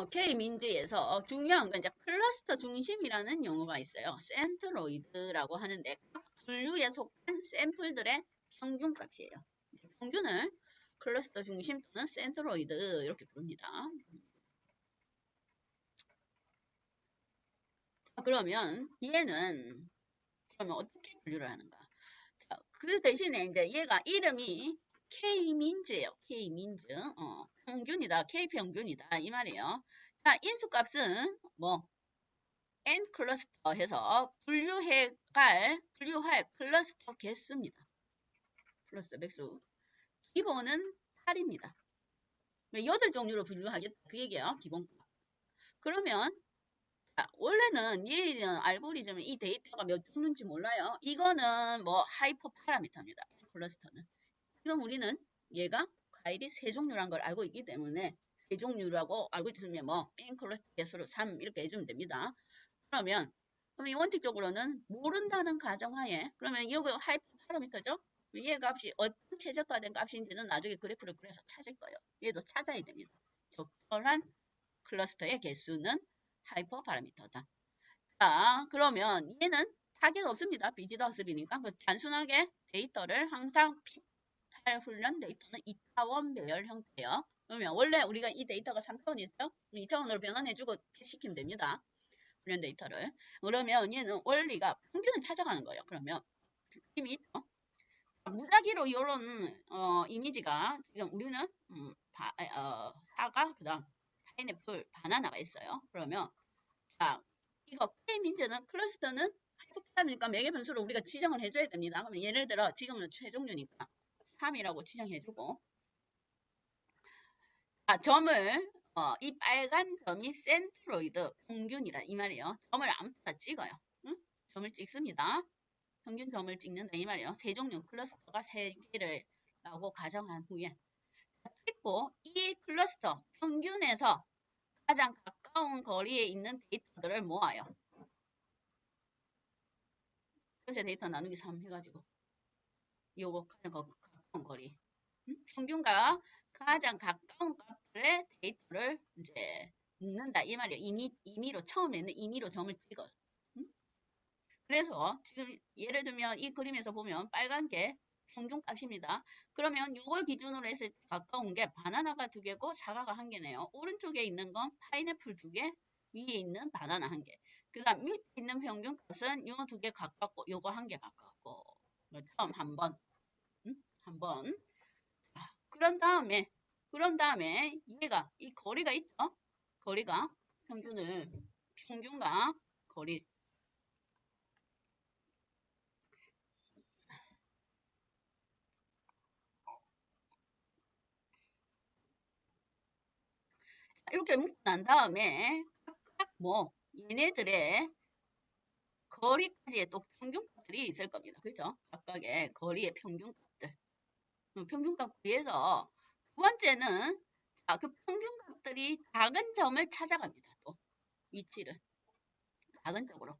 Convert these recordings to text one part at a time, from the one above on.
K-민즈에서 중요한 건 이제 클러스터 중심이라는 용어가 있어요. 센트로이드라고 하는데 각 분류에 속한 샘플들의 평균값이에요. 평균을 클러스터 중심 또는 센트로이드 이렇게 부릅니다. 그러면 얘는 그러면 어떻게 분류를 하는가? 자, 그 대신에 이제 얘가 이름이 K-민즈예요. K-민즈. 평균이다. K-평균이다. 이 말이에요. 자, 인수값은 뭐 N 클러스터 해서 분류할 클러스터 개수입니다. 클러스터 백수. 기본은 8입니다. 8종류로 분류하겠다. 그 얘기예요. 기본값. 그러면 자, 원래는 얘는 알고리즘은 이 데이터가 몇 종류인지 몰라요. 이거는 뭐 하이퍼 파라미터입니다. 클러스터는. 지금 우리는 얘가 과일이 3종류란 걸 알고 있기 때문에 3종류라고 알고 있으면 뭐 N 클러스터 개수로 3 이렇게 해주면 됩니다. 그럼 이 원칙적으로는 모른다는 가정하에 그러면 이거 하이퍼 파라미터죠? 얘 값이 어떤 최저가된 값인지는 나중에 그래프를 그려서 찾을 거예요. 얘도 찾아야 됩니다. 적절한 클러스터의 개수는 하이퍼 파라미터다. 자, 그러면 얘는 타겟 없습니다. 비지도 학습이니까 단순하게 데이터를 항상 P8 훈련 데이터는 2차원 배열 형태예요. 그러면 원래 우리가 이 데이터가 3차원이었죠? 2차원으로 변환해주고 시키면 됩니다. 훈련 데이터를. 그러면 얘는 원리가 평균을 찾아가는 거예요. 그러면 이미 있죠. 무작위로 이런 이미지가 지금 우리는 사과 그다음 파인애플 바나나가 있어요. 그러면 자 이거 K민즈는 클러스터는 하이퍼파라니까 매개 변수를 우리가 지정을 해줘야 됩니다. 그러면 예를 들어 지금은 최종류니까 3이라고 지정해주고 자 점을 이 빨간 점이 센트로이드 평균이라 이 말이에요. 점을 아무데나 찍어요. 응? 점을 찍습니다. 평균 점을 찍는다 이 말이에요. 3종류 클러스터가 3개를 라고 가정한 후에 찍고 이 클러스터 평균에서 가장 가까운 거리에 있는 데이터들을 모아요. 전체 데이터 나누기 3 해가지고 요거 가장 가까운 거리 평균과 가장 가까운 값들의 데이터를 이제 넣는다 이 말이에요. 임의로 처음에는 임의로 점을 찍어요. 그래서 지금 예를 들면 이 그림에서 보면 빨간 게 평균값입니다. 그러면 이걸 기준으로 했을 때 가까운 게 바나나가 2개고 사과가 1개네요. 오른쪽에 있는 건 파인애플 2개, 위에 있는 바나나 1개. 그 다음 밑에 있는 평균값은 요 2개 가깝고 요거 1개 가깝고 처음 한 번. 그런 다음에 얘가 이 거리가 있죠? 거리가 평균과 거리 이렇게 묶고 난 다음에 각각 뭐 얘네들의 거리까지의 또 평균값들이 있을 겁니다. 그렇죠? 각각의 거리의 평균값들. 평균값 위해서 두 번째는 그 평균값들이 작은 점을 찾아갑니다. 또 위치를 작은 쪽으로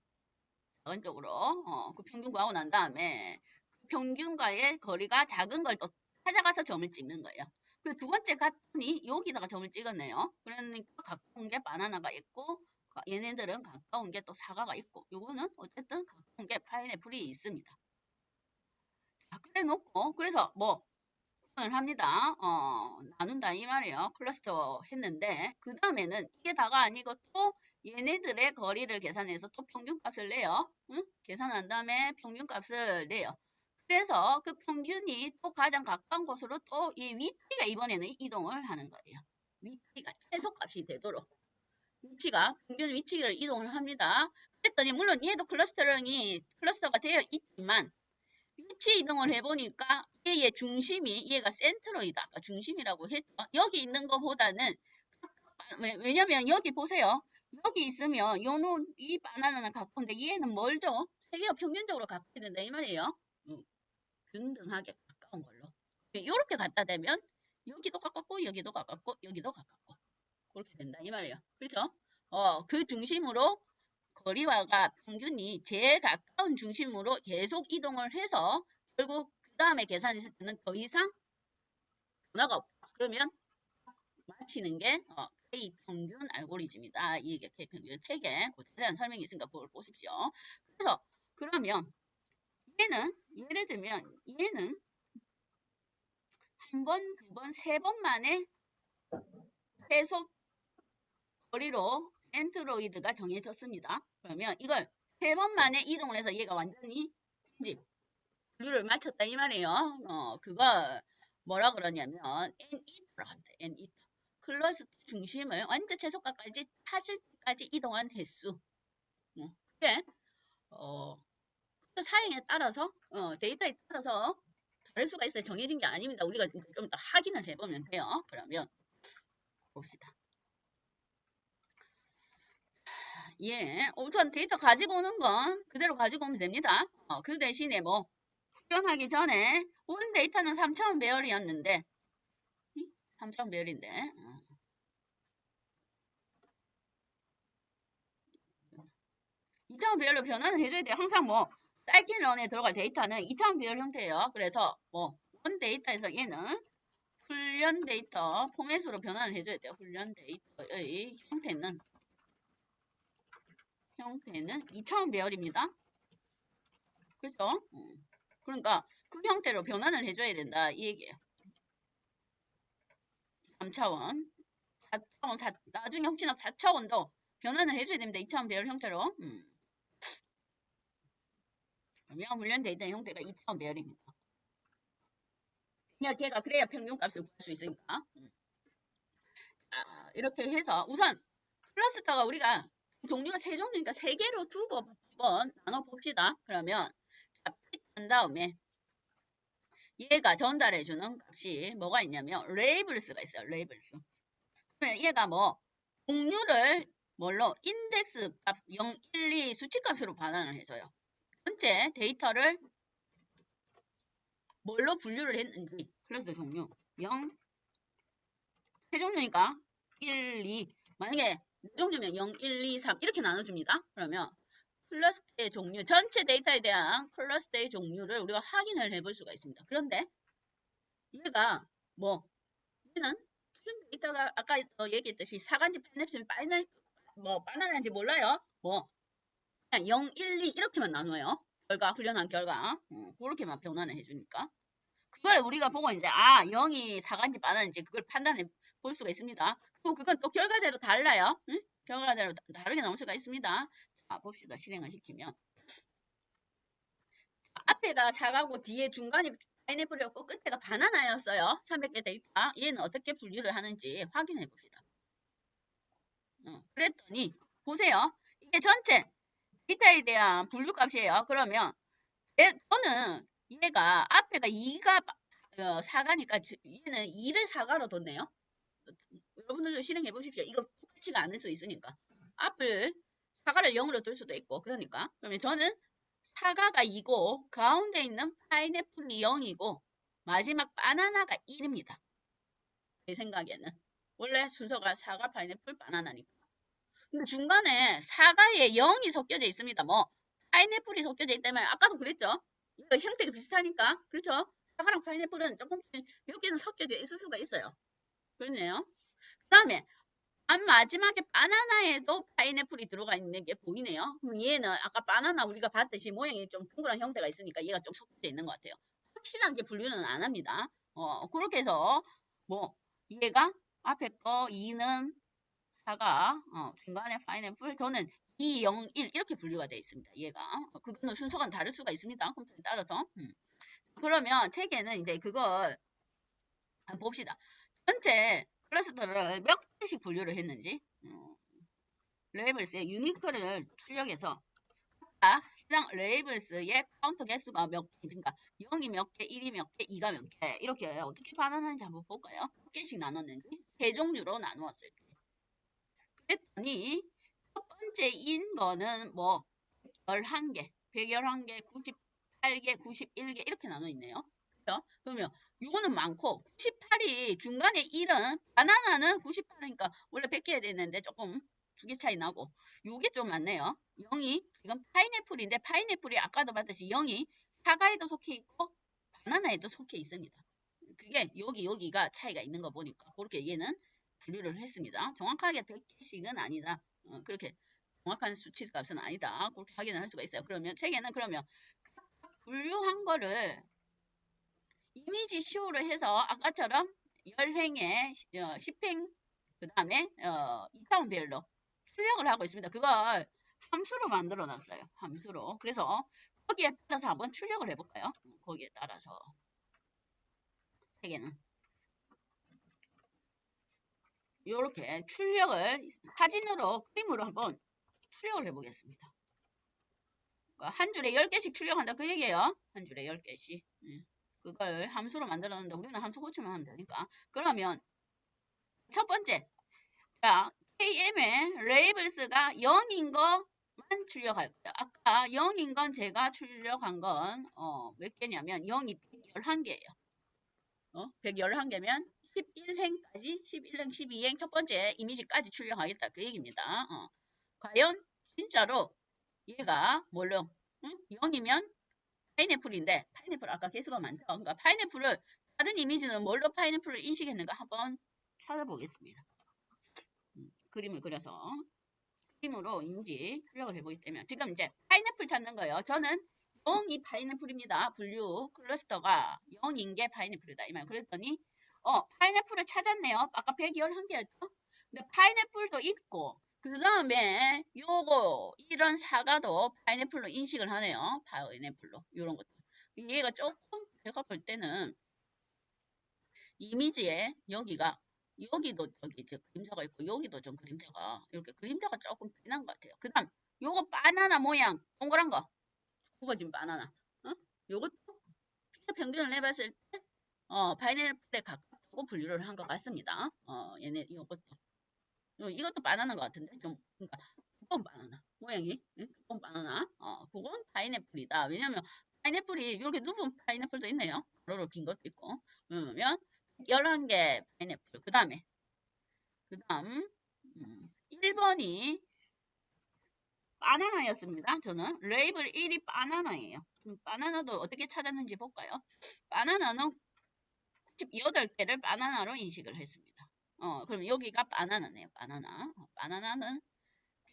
그 평균 구하고 난 다음에 그 평균과의 거리가 작은 걸 또 찾아가서 점을 찍는 거예요. 그 두 번째 갔더니 여기다가 점을 찍었네요. 그러니까 가까운 게 바나나가 있고 얘네들은 가까운 게 또 사과가 있고 요거는 어쨌든 가까운 게 파인애플이 있습니다. 자, 그래 놓고 그래서 뭐 을 합니다. 나눈다 이 말이에요. 클러스터 했는데 그 다음에는 이게 다가 아니고 또 얘네들의 거리를 계산해서 또 평균값을 내요. 응? 계산한 다음에 평균값을 내요. 그래서 그 평균이 또 가장 가까운 곳으로 또 이 위치가 이번에는 이동을 하는 거예요. 위치가 최소값이 되도록 위치가 평균 위치를 이동을 합니다. 그랬더니 물론 얘도 클러스터가 되어 있지만 위치 이동을 해보니까 얘의 중심이 얘가 센트로이다. 아까 중심이라고 했죠. 여기 있는 것보다는 왜냐면 여기 보세요. 여기 있으면 이 바나나는 가까운데 얘는 멀죠. 세 개가 평균적으로 가까이 된다 이 말이에요. 균등하게 가까운 걸로. 이렇게 갖다 대면 여기도 가깝고 여기도 가깝고 여기도 가깝고 그렇게 된다 이 말이에요. 그렇죠? 그 중심으로 거리와가 평균이 제일 가까운 중심으로 계속 이동을 해서 결국 그 다음에 계산했을 때는 더 이상 변화가 없다. 그러면 마치는 게 K평균 알고리즘이다. 이게 K평균 책에 자세한 설명이 있으니까 그걸 보십시오. 그래서 그러면 얘는 예를 들면 얘는 한 번, 두 번, 세 번 만에 계속 거리로 센트로이드가 정해졌습니다. 그러면 이걸 세 번 만에 이동을 해서 얘가 완전히 분류를 마쳤다 이 말이에요. 그거 뭐라 그러냐면 N-이터라 한다. N-이터. 클러스터 중심을 완전 최소값까지 찾을 때까지 이동한 횟수. 그게 사용에 따라서 데이터에 따라서 다를 수가 있어요. 정해진 게 아닙니다. 우리가 좀 더 확인을 해보면 돼요. 그러면 봅시다. 예, 우선 데이터 가지고 오는 건 그대로 가지고 오면 됩니다. 그 대신에 뭐 표현하기 전에 온 데이터는 3차원 배열이었는데 3차원 배열인데 2차원 배열로 변환을 해줘야 돼요. 항상 뭐 사이클런에 들어갈 데이터는 2차원 배열 형태예요. 그래서 뭐 온 데이터에서 얘는 훈련 데이터 포맷으로 변환을 해줘야 돼요. 훈련 데이터의 형태는 2차원 배열입니다. 그렇죠? 그러니까 그 형태로 변환을 해줘야 된다 이 얘기예요. 3차원, 4차원, 나중에 혹시나 4차원도 변환을 해줘야 됩니다. 2차원 배열 형태로. 그러면 훈련 데이터 형태가 2차원 배열입니다. 그냥 걔가 그래야 평균값을 구할 수 있으니까. 이렇게 해서 우선 클러스터가 우리가 종류가 세 종류니까 세 개로 두고 한번 나눠 봅시다. 그러면 한 다음에 얘가 전달해주는 값이 뭐가 있냐면 레이블스가 있어요. 레이블스. 그러면 얘가 뭐 종류를 뭘로 인덱스 값 0, 1, 2 수치값으로 반환을 해줘요. 전체 데이터를 뭘로 분류를 했는지 클래스 종류 0, 세 종류니까 1, 2 만약에 종류면 0, 1, 2, 3 이렇게 나눠줍니다. 그러면 클러스터의 종류, 전체 데이터에 대한 클러스터의 종류를 우리가 확인을 해볼 수가 있습니다. 그런데 얘가 뭐 얘는 데이터가 아까 얘기했듯이 사간지 파인애플 뭐 바나나인지 몰라요. 뭐 그냥 0, 1, 2 이렇게만 나눠요. 결과 훈련한 결과 그렇게만 변환을 해주니까 그걸 우리가 보고 이제 0이 사간지 바나나인지 그걸 판단해 볼 수가 있습니다. 그리고 그건 또 결과대로 달라요. 응? 결과대로 다르게 나올 수가 있습니다. 자, 봅시다. 실행을 시키면 앞에가 사과고 뒤에 중간이 파인애플이었고 끝에가 바나나였어요. 300개 데이터. 얘는 어떻게 분류를 하는지 확인해 봅시다. 그랬더니 보세요. 이게 전체 데이터에 대한 분류값이에요. 그러면 저는 얘가 앞에가 2가 사과니까 얘는 2를 사과로 뒀네요. 여러분들도 실행해 보십시오. 이거 똑같지가 않을 수 있으니까. 앞을 사과를 0으로 둘 수도 있고 그러니까. 그러면 저는 사과가 2고 가운데 있는 파인애플이 0이고 마지막 바나나가 1입니다. 제 생각에는. 원래 순서가 사과, 파인애플, 바나나니까. 근데 중간에 사과에 0이 섞여져 있습니다. 뭐 파인애플이 섞여져 있다면 아까도 그랬죠. 이거 형태가 비슷하니까. 그렇죠? 사과랑 파인애플은 조금 몇 개는 섞여져 있을 수가 있어요. 그렇네요. 그 다음에 마지막에 바나나에도 파인애플이 들어가 있는 게 보이네요. 그럼 얘는 아까 바나나 우리가 봤듯이 모양이 좀 동그란 형태가 있으니까 얘가 좀 섞여 있는 것 같아요. 확실하게 분류는 안 합니다. 그렇게 해서 뭐 얘가 앞에 거 2는 사과, 중간에 파인애플, 저는 2, 0, 1 이렇게 분류가 되어 있습니다. 얘가 그거는 순서가 다를 수가 있습니다. 컴퓨터에 따라서. 그러면 책에는 이제 그걸 봅시다. 전체 클러스터를 몇 개씩 분류를 했는지 레이블스의 유니크를 출력해서 해당 레이블스의 카운터 개수가 몇 개, 그러니까 0이 몇 개, 1이 몇 개, 2가 몇 개, 이렇게 어떻게 반환하는지 한번 볼까요? 몇 개씩 나눴는지 세 종류로 나누었어요. 그랬더니 첫 번째인 거는 뭐 11개, 111개, 98개, 91개 이렇게 나눠 있네요. 그렇죠? 그러면 이거는 많고 98이 중간에 1은 바나나는 98이니까 원래 100개 해야 되는데 조금 두 개 차이 나고 요게 좀 많네요. 0이 이건 파인애플인데 파인애플이 아까도 봤듯이 0이 사과에도 속해 있고 바나나에도 속해 있습니다. 그게 여기가 차이가 있는 거 보니까 그렇게 얘는 분류를 했습니다. 정확하게 100개씩은 아니다. 그렇게 정확한 수치 값은 아니다. 그렇게 확인을 할 수가 있어요. 그러면 책에는 그러면 분류한 거를 이미지 쇼를 해서 아까처럼 10행에 10행 그 다음에 2차원별로 출력을 하고 있습니다. 그걸 함수로 만들어 놨어요. 함수로. 그래서 거기에 따라서 한번 출력을 해볼까요? 거기에 따라서 책에는 이렇게 출력을 사진으로 그림으로 한번 출력을 해보겠습니다. 그러니까 한 줄에 10개씩 출력한다 그 얘기예요. 한 줄에 10개씩. 그걸 함수로 만들었는데 우리는 함수 고치면 하면 되니까. 그러면 첫 번째 자, KM의 레이블스가 0인 것만 출력할 거예요. 아까 0인 건 제가 출력한 건 몇 개냐면 0이 111개예요. 111개면 11행까지 11행, 12행 첫 번째 이미지까지 출력하겠다 그 얘기입니다. 과연 진짜로 얘가 뭘로 0이면 파인애플인데 파인애플 아까 개수가 많죠. 그러니까 파인애플을 다른 이미지는 뭘로 파인애플을 인식했는가 한번 찾아보겠습니다. 그림을 그려서 그림으로 이미지 출력을 해보기 때문에 지금 이제 파인애플 찾는 거예요. 저는 0이 파인애플입니다. 분류 클러스터가 0인 게 파인애플이다. 이 말 그랬더니 파인애플을 찾았네요. 아까 111개였죠? 근데 파인애플도 있고 그 다음에 요거 이런 사과도 파인애플로 인식을 하네요. 파인애플로 이런 것도 얘가 조금 제가 볼 때는 이미지에 여기도 저기 그림자가 있고 여기도 좀 그림자가 이렇게 그림자가 조금 진한 것 같아요. 그 다음 요거 바나나 모양 동그란 거 굽어진 바나나 요것도 평균을 해봤을 때 파인애플에 가깝다고 분류를 한 것 같습니다. 얘네 이것도 바나나 것 같은데 좀 그러니까 두꺼운 바나나 모양이 두꺼운 바나나 그건 파인애플이다. 왜냐면 파인애플이 이렇게 누분 파인애플도 있네요. 가로로 긴 것도 있고 그러면 11개 파인애플 그 다음 1번이 바나나였습니다. 저는 레이블 1이 바나나예요. 바나나도 어떻게 찾았는지 볼까요? 바나나는 98개를 바나나로 인식을 했습니다. 그럼 여기가 바나나네요. 바나나는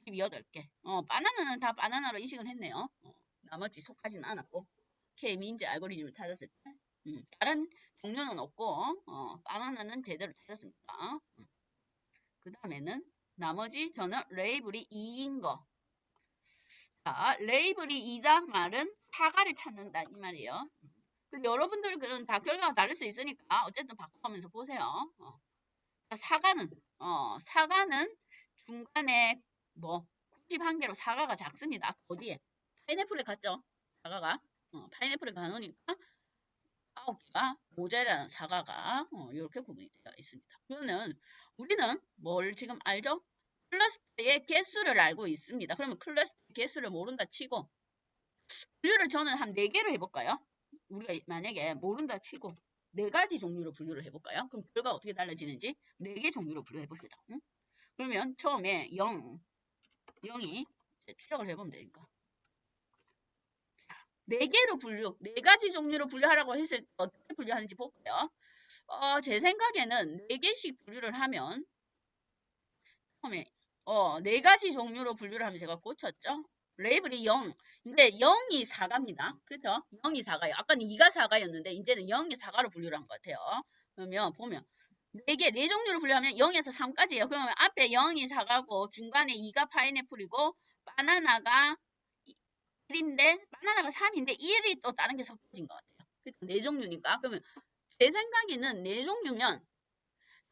98개. 바나나는 다 바나나로 인식을 했네요. 나머지 속하지는 않았고 K민지 알고리즘을 찾았을 때 다른 종류는 없고 바나나는 제대로 찾았습니다. 그 다음에는 나머지 저는 레이블이 2인 거. 자, 레이블이 2다 말은 사과를 찾는다 이 말이에요. 여러분들은 다 결과가 다를 수 있으니까 어쨌든 바꿔가면서 보세요. 사과는 중간에 뭐 91개로 사과가 작습니다. 어디에? 파인애플에 갔죠. 사과가 파인애플에 가놓으니까 9개가 모자라는 사과가 이렇게 구분이 되어 있습니다. 그러면 우리는 뭘 지금 알죠? 클러스터의 개수를 알고 있습니다. 그러면 클러스터 개수를 모른다 치고 분류를 저는 한 4개로 해볼까요? 우리가 만약에 모른다 치고 4가지 종류로 분류를 해볼까요? 그럼 결과가 어떻게 달라지는지 4개 종류로 분류해봅시다. 그러면 처음에 0이 출력을 해보면 되니까 4개로 분류, 4가지 종류로 분류하라고 했을 때 어떻게 분류하는지 볼까요? 제 생각에는 4개씩 분류를 하면 처음에 4가지 종류로 분류를 하면 제가 고쳤죠? 레이블이 0. 근데 0이 4가입니다. 그렇죠? 0이 4가요. 아까는 2가 4가였는데 이제는 0이 4가로 분류를 한 것 같아요. 그러면 보면 4종류로 분류하면 0에서 3까지예요. 그러면 앞에 0이 4가고 중간에 2가 파인애플이고 바나나가 1인데 바나나가 3인데 1이 또 다른 게 섞어진 것 같아요. 그러니까 4종류니까. 그러면 제 생각에는 4종류면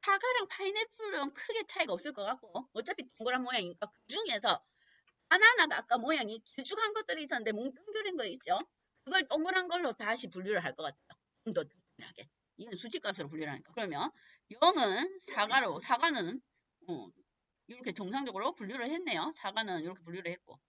사과랑 파인애플은 크게 차이가 없을 것 같고 어차피 동그란 모양이니까 그 중에서 바나나가 아까 모양이 길쭉한 것들이 있었는데 뭉뚱그린 거 있죠? 그걸 동그란 걸로 다시 분류를 할 것 같아요. 좀 더 특별하게. 이건 수치값으로 분류를 하니까. 그러면 0은 사과는 이렇게 정상적으로 분류를 했네요. 사과는 이렇게 분류를 했고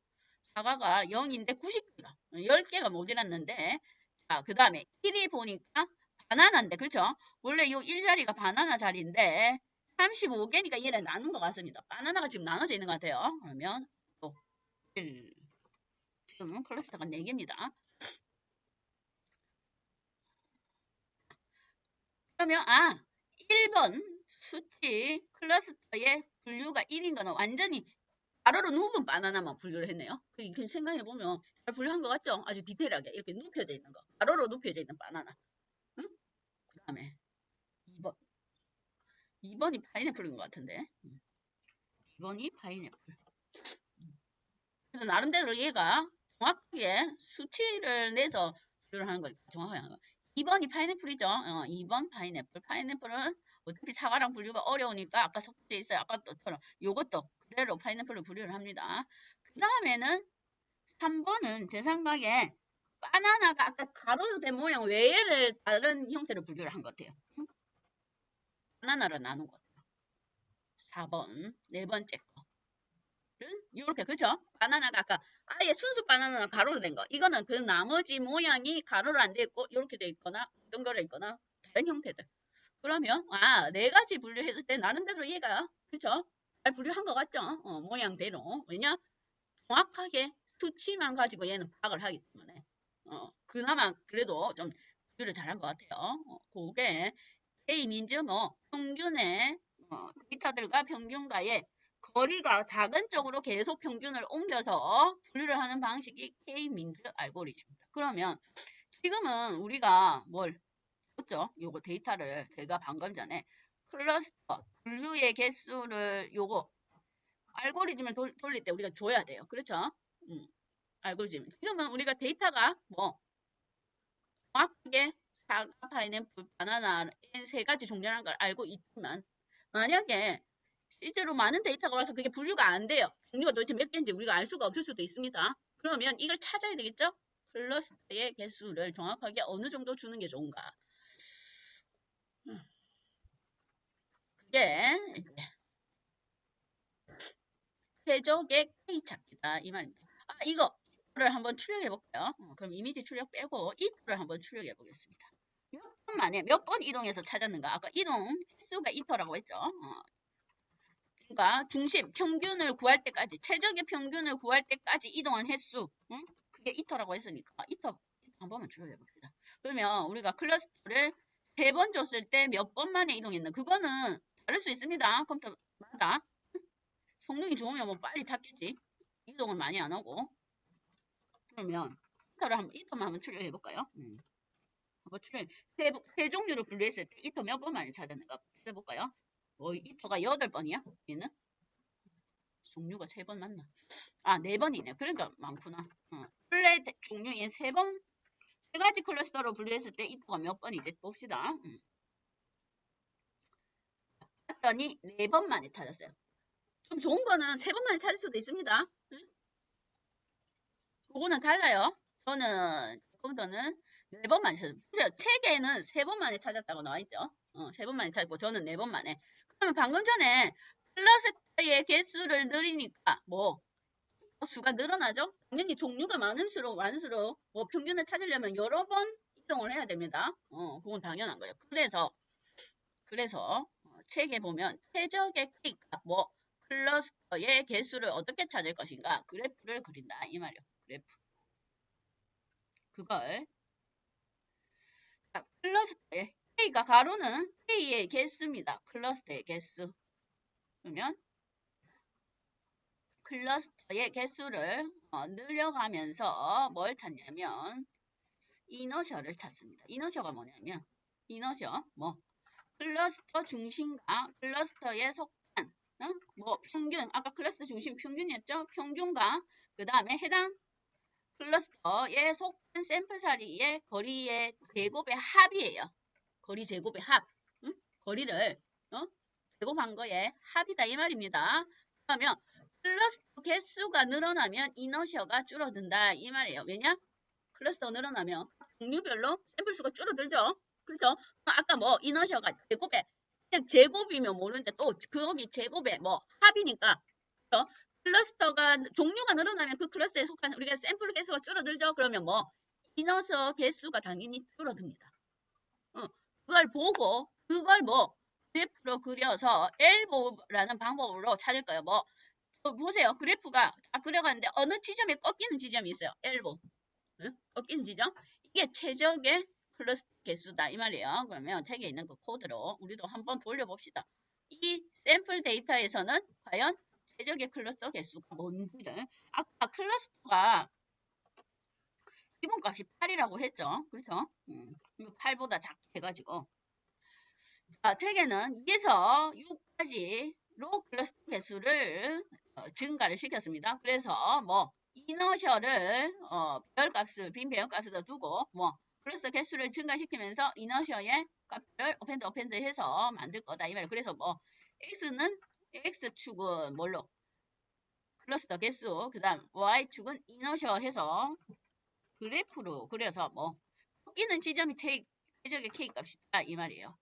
사과가 0인데 90개가 10개가 모자랐는데 자, 그 다음에 1이 보니까 바나나인데 그렇죠? 원래 이 1자리가 바나나 자리인데 35개니까 얘를 나눈 것 같습니다. 바나나가 지금 나눠져 있는 것 같아요. 그러면 또 1, 지금 클러스터가 4개입니다. 그러면 1번 수치 클러스터의 분류가 1인 거는 완전히 가로로 누운 바나나만 분류를 했네요. 그 생각해보면 잘 분류한 것 같죠? 아주 디테일하게 이렇게 눕혀져 있는 거. 가로로 눕혀져 있는 바나나. 응? 그 다음에 2번. 2번이 파인애플인 것 같은데. 2번이 파인애플. 그래서 나름대로 얘가 정확하게 수치를 내서 분류를 하는 거니까 정확하게 하는 거. 2번이 파인애플이죠. 2번 파인애플. 파인애플은 어차피 사과랑 분류가 어려우니까 아까 섞여 있어요. 아까처럼 요것도 그대로 파인애플로 분류를 합니다. 그 다음에는 3번은 제 생각에 바나나가 아까 가로로 된 모양 외에를 다른 형태로 분류를 한 것 같아요. 바나나로 나눈 것 같아요. 4번, 네 번째 거는 이렇게 그죠? 바나나가 아까 아예 순수 바나나는 가로로 된 거. 이거는 그 나머지 모양이 가로로 안 돼 있고 이렇게 돼 있거나 동그래 있거나 다른 형태들. 그러면 네 가지 분류했을 때 나름대로 얘가 그죠? 잘 분류한 것 같죠? 모양대로. 왜냐? 정확하게 수치만 가지고 얘는 파악을 하기 때문에 그나마 그래도 좀 분류를 잘한 것 같아요. 그게 A 민즈 뭐 평균의 데이터들과 평균과의 거리가 작은 쪽으로 계속 평균을 옮겨서 분류를 하는 방식이 K-민즈 알고리즘입니다. 그러면 지금은 우리가 뭘 했죠? 요거 데이터를 제가 방금 전에 클러스터 분류의 개수를 요거 알고리즘을 돌릴 때 우리가 줘야 돼요. 그렇죠? 알고리즘. 지금은 우리가 데이터가 뭐 정확하게 사과, 파인애플, 바나나 세 가지 종류라는 걸 알고 있지만 만약에 실제로 많은 데이터가 와서 그게 분류가 안 돼요. 종류가 도대체 몇 개인지 우리가 알 수가 없을 수도 있습니다. 그러면 이걸 찾아야 되겠죠? 클러스터의 개수를 정확하게 어느 정도 주는 게 좋은가? 그게 최적의 K 찾기다 이 말입니다. 이거를 한번 출력해 볼까요? 그럼 이미지 출력 빼고 이터를 한번 출력해 보겠습니다. 몇 번 만에 몇 번 이동해서 찾았는가? 아까 이동 횟수가 이터라고 했죠. 그러니까 중심 평균을 구할 때까지 최적의 평균을 구할 때까지 이동한 횟수 그게 이터라고 했으니까 이터 한 번만 출력해 봅시다. 그러면 우리가 클러스터를 3번 줬을 때 몇 번 만에 이동했나? 그거는 다를 수 있습니다. 컴퓨터마다 성능이 좋으면 뭐 빨리 찾겠지. 이동을 많이 안 하고. 그러면 이터만 한번 출력해 볼까요? 한번 세 종류를 분류했을 때 이터 몇 번 만에 찾았는가 해볼까요? 이터가 8번이야? 얘는? 종류가 3번 맞나? 4번이네. 그러니까 많구나. 원래 종류인 3번, 3가지 클러스터로 분류했을 때 이터가 몇 번이지? 봅시다. 봤더니 4번 만에 찾았어요. 좀 좋은 거는 3번 만에 찾을 수도 있습니다. 그거는 달라요. 저는 4번 만에 찾았어요. 보세요. 책에는 3번 만에 찾았다고 나와있죠. 3번 만에 찾고 저는 4번 만에. 그러면 방금 전에 클러스터의 개수를 늘리니까 뭐 수가 늘어나죠? 당연히 종류가 많을수록 뭐 평균을 찾으려면 여러 번 이동을 해야 됩니다. 그건 당연한 거예요. 그래서 책에 보면 최적의 K가 뭐 클러스터의 개수를 어떻게 찾을 것인가 그래프를 그린다 이 말이에요. 그래프. 그걸 클러스터의 K가 가로는 K의 개수입니다. 클러스터의 개수. 그러면 클러스터의 개수를 늘려가면서 뭘 찾냐면 이너셜을 찾습니다. 이너셜가 뭐냐면 이너셜 뭐 클러스터 중심과 클러스터의 속한 뭐 평균 아까 클러스터 중심 평균이었죠. 평균과 그 다음에 해당 클러스터에 속한 샘플 사이의 거리의 제곱의 합이에요. 거리 제곱의 합. 거리를 제곱한 거에 합이다 이 말입니다. 그러면 클러스터 개수가 늘어나면 이너셔가 줄어든다 이 말이에요. 왜냐? 클러스터 늘어나면 종류별로 샘플 수가 줄어들죠. 그렇죠? 아까 뭐 이너셔가 제곱에 그냥 제곱이면 모르는데 또 거기 제곱에 뭐 합이니까 그렇죠? 클러스터가 종류가 늘어나면 그 클러스터에 속한 우리가 샘플 개수가 줄어들죠. 그러면 뭐 이너서 개수가 당연히 줄어듭니다. 그걸 보고 그걸 뭐 그래프로 그려서 엘보라는 방법으로 찾을 거예요. 뭐 보세요. 그래프가 다 그려가는데 어느 지점에 꺾이는 지점이 있어요. 엘보. 꺾이는 지점. 이게 최적의 클러스터 개수다 이 말이에요. 그러면 책에 있는 그 코드로 우리도 한번 돌려봅시다. 이 샘플 데이터에서는 과연 최적의 클러스터 개수가 뭔지를 아까 클러스터가 기본값이 8이라고 했죠. 그렇죠? 8보다 작게 해가지고 대개는 2에서 6까지 로 클러스터 개수를 증가를 시켰습니다. 그래서 뭐 이너셜을 배열값을 빈 배열값에다 두고 뭐 클러스터 개수를 증가시키면서 이너셜의 값을 어펜드 해서 만들 거다 이 말이에요. 그래서 뭐 x는 x축은 뭘로 클러스터 개수 그다음 y축은 이너셜 해서 그래프로 그려서 뭐 꺾이는 지점이 최적의 k 값이다 이 말이에요.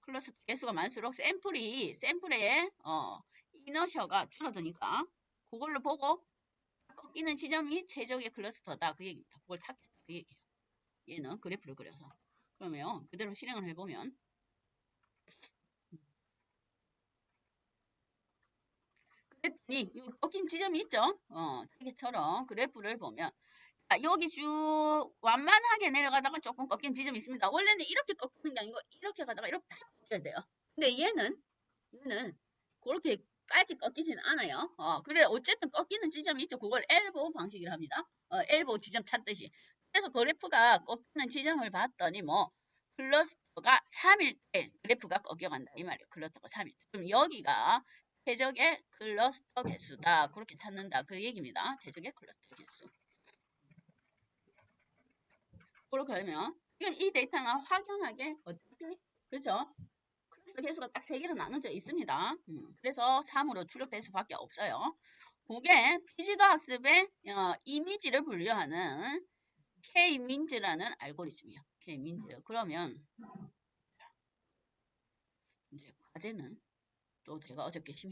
클러스터 개수가 많을수록 샘플의 이너셔가 줄어드니까 그걸로 보고 꺾이는 지점이 최적의 클러스터다 그 얘기입니다. 그걸 탑했다 그 얘기예요. 얘는 그래프를 그려서 그러면 그대로 실행을 해보면 그랬더니 이 꺾인 지점이 있죠. 여기처럼 그래프를 보면 여기 쭉 완만하게 내려가다가 조금 꺾인 지점이 있습니다. 원래는 이렇게 꺾이는 게 아니고 이렇게 가다가 이렇게 탁 꺾여야 돼요. 근데 얘는 그렇게까지 꺾이진 않아요. 그래 어쨌든 꺾이는 지점이 있죠. 그걸 엘보 방식이라 합니다. 엘보 지점 찾듯이. 그래서 그래프가 꺾이는 지점을 봤더니 뭐 클러스터가 3일 때 그래프가 꺾여간다 이 말이에요. 클러스터가 3일 때. 그럼 여기가 최적의 클러스터 개수다. 그렇게 찾는다 그 얘기입니다. 최적의 클러스터 개수. 그렇게 하면 지금 이 데이터는 확연하게 어떻게 그렇죠? 클러스터 개수가 딱 3개로 나눠져 있습니다. 그래서 3으로 출력될 수밖에 없어요. 그게 피지도 학습의 이미지를 분류하는 K-민즈라는 알고리즘이에요. K-민즈. 그러면 이제 과제는 또 제가 어저께 심의